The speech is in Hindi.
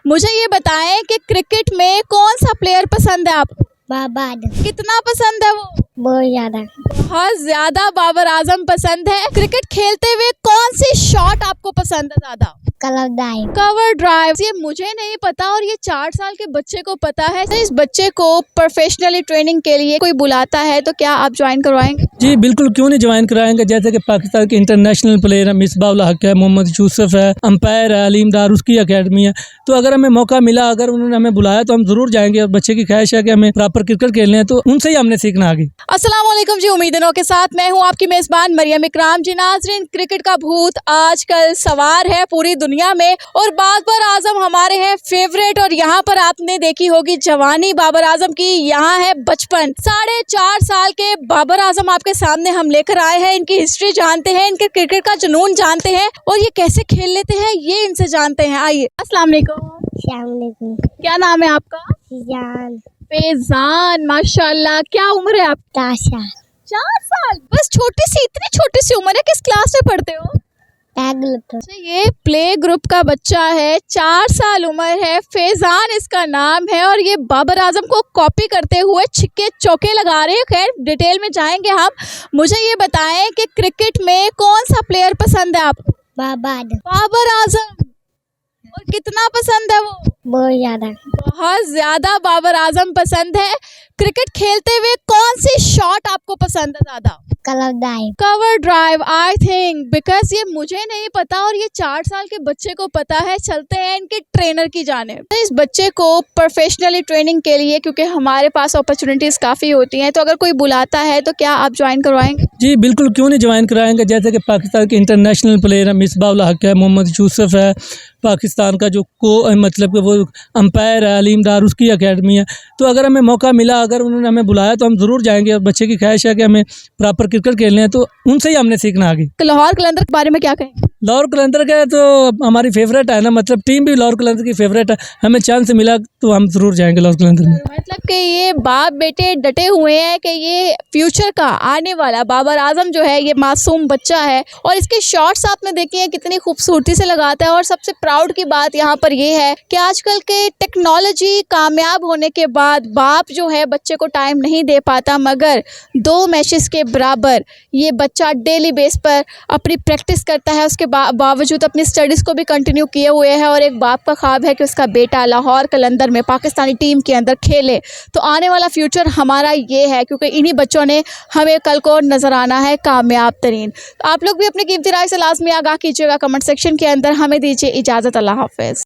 मुझे ये बताएं कि क्रिकेट में कौन सा प्लेयर पसंद है आपको? बाबर। कितना पसंद है वो? बहुत ज्यादा। बहुत ज्यादा बाबर आजम पसंद है। क्रिकेट खेलते हुए कौन सी शॉट आपको पसंद है ज्यादा? Cover drive. ये मुझे नहीं पता और ये 4 साल के बच्चे को पता है। तो इस बच्चे को प्रोफेशनली ट्रेनिंग के लिए कोई बुलाता है तो क्या आप ज्वाइन करवाएंगे? जी बिल्कुल, क्यों नहीं ज्वाइन कराएंगे। जैसे कि पाकिस्तान के इंटरनेशनल प्लेयर है, मिसबाह उल हक है, मोहम्मद यूसुफ है, अंपायर है अलीम डार, उसकी एकेडमी है। तो अगर हमें मौका मिला, अगर उन्होंने हमें बुलाया तो हम जरूर जाएंगे। और बच्चे की ख्वाहिश है कि हमें प्रॉपर क्रिकेट खेलने हैं, तो उनसे ही हमने सीखना आगे। अस्सलाम वालेकुम जी, उम्मीदों के साथ मैं हूँ आपकी मेजबान मरियम इकराम। जी नाज़रीन, क्रिकेट का भूत आजकल सवार है पूरी दुनिया में और बाबर आजम हमारे हैं फेवरेट। और यहाँ पर आपने देखी होगी जवानी बाबर आजम की, यहाँ है बचपन। 4.5 साल के बाबर आजम आपके सामने हम लेकर आए हैं। इनकी हिस्ट्री जानते हैं, इनके क्रिकेट का जुनून जानते हैं और ये कैसे खेल लेते हैं ये इनसे जानते हैं। आइए। अस्सलाम वालेकुम। क्या नाम है आपका? फैजान। माशाल्लाह। क्या उम्र है आपकी? 4 साल। बस छोटी सी, इतनी छोटी सी उम्र है। किस क्लास में पढ़ते हो? ये प्ले ग्रुप का बच्चा है, 4 साल उम्र है, फैजान इसका नाम है। और ये बाबर आजम को कॉपी करते हुए छिक्के चौके लगा रहे हैं। खैर डिटेल में जाएंगे हम। मुझे ये बताएं कि क्रिकेट में कौन सा प्लेयर पसंद है आपको? बाबर आजम। और कितना पसंद है वो? बहुत ज्यादा बाबर आजम पसंद है। क्रिकेट खेलते हुए कौन सी शॉट आपको पसंद है ज्यादा? Cover drive. I think because ये मुझे नहीं पता और ये 4 साल के बच्चे को पता है। चलते हैं इनके ट्रेनर की जानिब। तो इस बच्चे को प्रोफेशनली ट्रेनिंग के लिए, क्योंकि हमारे पास अपॉर्चुनिटीज काफ़ी होती हैं, तो अगर कोई बुलाता है तो क्या आप ज्वाइन करवाएंगे? जी बिल्कुल, क्यों नहीं ज्वाइन कराएंगे। जैसे कि पाकिस्तान के इंटरनेशनल प्लेयर है, मिसबाह उल हक है, मोहम्मद यूसुफ है, पाकिस्तान का जो मतलब कि वो अंपायर है अलीम डार, उसकी एकेडमी है। तो अगर हमें मौका मिला, अगर उन्होंने हमें बुलाया तो हम ज़रूर जाएंगे। और बच्चे की ख्वाहिश है कि हमें प्रॉपर क्रिकेट खेलने हैं, तो उनसे ही हमने सीखना आगे। लाहौर कलंदर के बारे में क्या कहें? लाहौर कलंदर का तो हमारी फेवरेट है ना, मतलब टीम भी लाहौर कलंदर की फेवरेट है। हमें चांस मिला तो हम ज़रूर जाएंगे लाहौर कलंदर में। मतलब कि ये बाप बेटे डटे हुए हैं कि ये फ्यूचर का आने वाला बाबर आजम जो है, ये मासूम बच्चा है। और इसके शॉट्स आपने देखे हैं कितनी खूबसूरती से लगाता है। और सबसे प्राउड की बात यहाँ पर ये है कि आजकल के टेक्नोलॉजी कामयाब होने के बाद बाप जो है बच्चे को टाइम नहीं दे पाता, मगर 2 मैचेस के बराबर ये बच्चा डेली बेस पर अपनी प्रैक्टिस करता है। उसके बावजूद अपनी स्टडीज़ को भी कंटिन्यू किए हुए है। और एक बाप का ख्वाब है कि उसका बेटा लाहौर कलंदर में पाकिस्तानी टीम के अंदर खेले। तो आने वाला फ्यूचर हमारा ये है, क्योंकि इन्हीं बच्चों ने हमें कल को नज़र आना है कामयाब तरीन। तो आप लोग भी अपनी कीमती राय से लाजमी आगाह कीजिएगा कमेंट सेक्शन के अंदर। हमें दीजिए इजाज़त। अल्लाह हाफ़िज़।